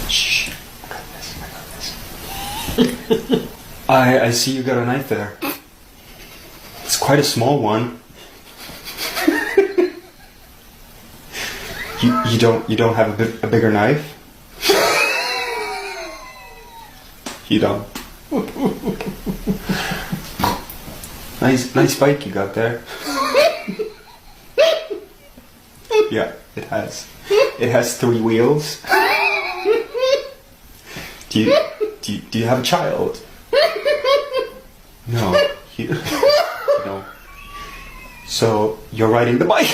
Shh. I got this. I see you got a knife there. It's quite a small one. You don't have a bigger knife? You don't. Nice bike you got there. Yeah, it has. It has 3 wheels. Do you have a child? No. No. So you're riding the bike.